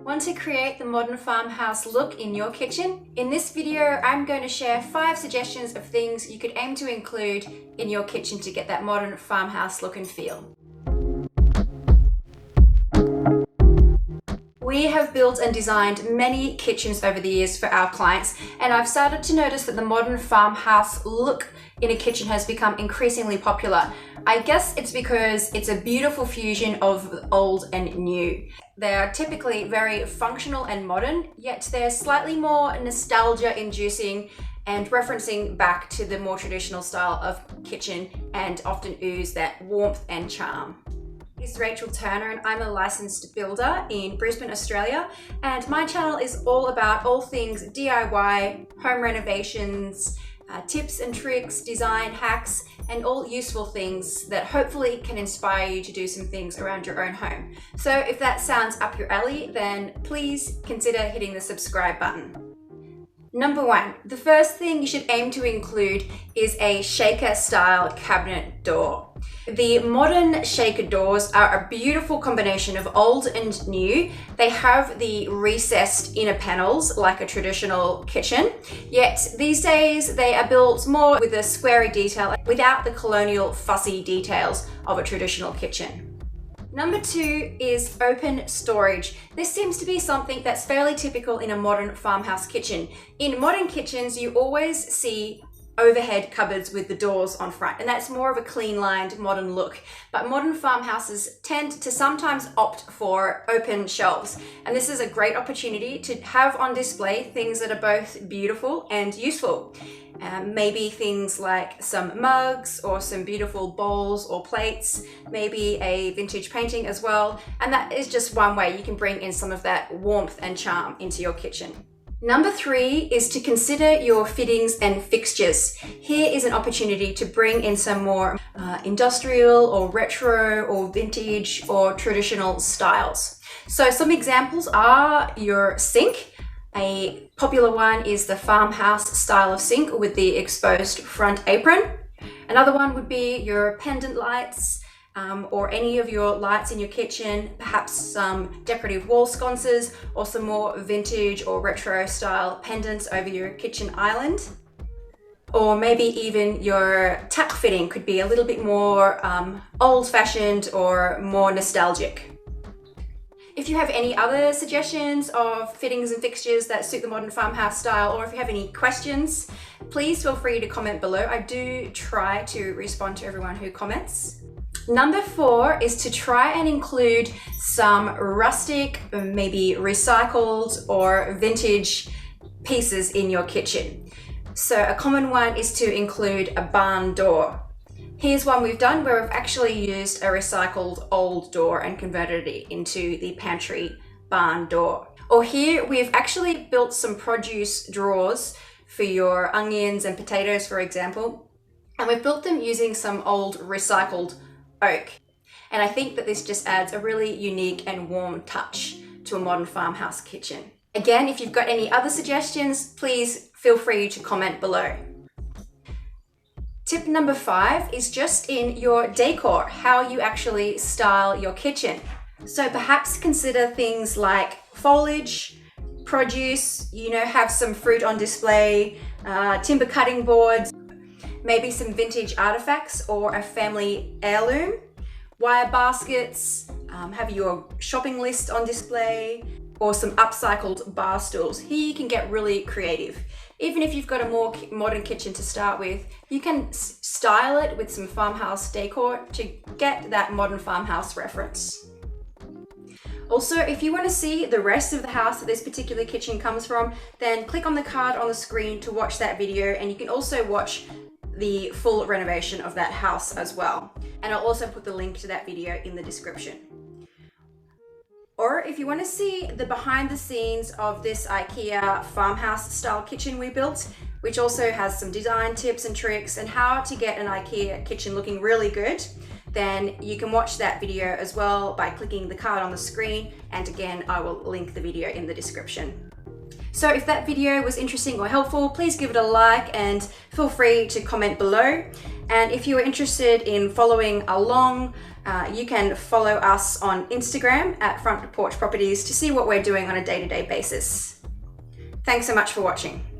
Want to create the modern farmhouse look in your kitchen? In this video, I'm going to share 5 suggestions of things you could aim to include in your kitchen to get that modern farmhouse look and feel. We have built and designed many kitchens over the years for our clients, and I've started to notice that the modern farmhouse look in a kitchen has become increasingly popular. I guess it's because it's a beautiful fusion of old and new. They are typically very functional and modern, yet they're slightly more nostalgia-inducing and referencing back to the more traditional style of kitchen and often ooze that warmth and charm. Is Rachel Turner and I'm a licensed builder in Brisbane, Australia, and my channel is all about all things DIY, home renovations, tips and tricks, design hacks, and all useful things that hopefully can inspire you to do some things around your own home. So if that sounds up your alley, then please consider hitting the subscribe button. Number 1, the first thing you should aim to include is a shaker style cabinet door. The modern shaker doors are a beautiful combination of old and new. They have the recessed inner panels like a traditional kitchen, yet these days they are built more with a squarey detail without the colonial fussy details of a traditional kitchen. Number 2 is open storage. This seems to be something that's fairly typical in a modern farmhouse kitchen. In modern kitchens, you always see overhead cupboards with the doors on front, and that's more of a clean lined modern look. But modern farmhouses tend to sometimes opt for open shelves, and this is a great opportunity to have on display things that are both beautiful and useful. Maybe things like some mugs or some beautiful bowls or plates, maybe a vintage painting as well, and that is just one way you can bring in some of that warmth and charm into your kitchen. Number 3 is to consider your fittings and fixtures. Here is an opportunity to bring in some more industrial or retro or vintage or traditional styles. So some examples are your sink. A popular one is the farmhouse style of sink with the exposed front apron. Another one would be your pendant lights, or any of your lights in your kitchen, perhaps some decorative wall sconces or some more vintage or retro style pendants over your kitchen island. Or maybe even your tap fitting could be a little bit more old-fashioned or more nostalgic. If you have any other suggestions of fittings and fixtures that suit the modern farmhouse style, or if you have any questions, please feel free to comment below. I do try to respond to everyone who comments. Number 4 is to try and include some rustic, maybe recycled or vintage pieces in your kitchen. So a common one is to include a barn door. Here's one we've done where we've actually used a recycled old door and converted it into the pantry barn door. Or here we've actually built some produce drawers for your onions and potatoes, for example, and we've built them using some old recycled oak. And I think that this just adds a really unique and warm touch to a modern farmhouse kitchen. Again, if you've got any other suggestions, please feel free to comment below. Tip number 5 is just in your decor, how you actually style your kitchen. So perhaps consider things like foliage, produce, have some fruit on display, timber cutting boards, maybe some vintage artifacts or a family heirloom, wire baskets, have your shopping list on display, or some upcycled bar stools. Here you can get really creative. Even if you've got a more modern kitchen to start with, you can style it with some farmhouse decor to get that modern farmhouse reference. Also, if you want to see the rest of the house that this particular kitchen comes from, then click on the card on the screen to watch that video, and you can also watch the full renovation of that house as well. And I'll also put the link to that video in the description. Or if you want to see the behind the scenes of this IKEA farmhouse style kitchen we built, which also has some design tips and tricks and how to get an IKEA kitchen looking really good, then you can watch that video as well by clicking the card on the screen. And again, I will link the video in the description. So if that video was interesting or helpful, please give it a like and feel free to comment below. And if you are interested in following along, you can follow us on Instagram at Front Porch Properties to see what we're doing on a day-to-day basis. Thanks so much for watching.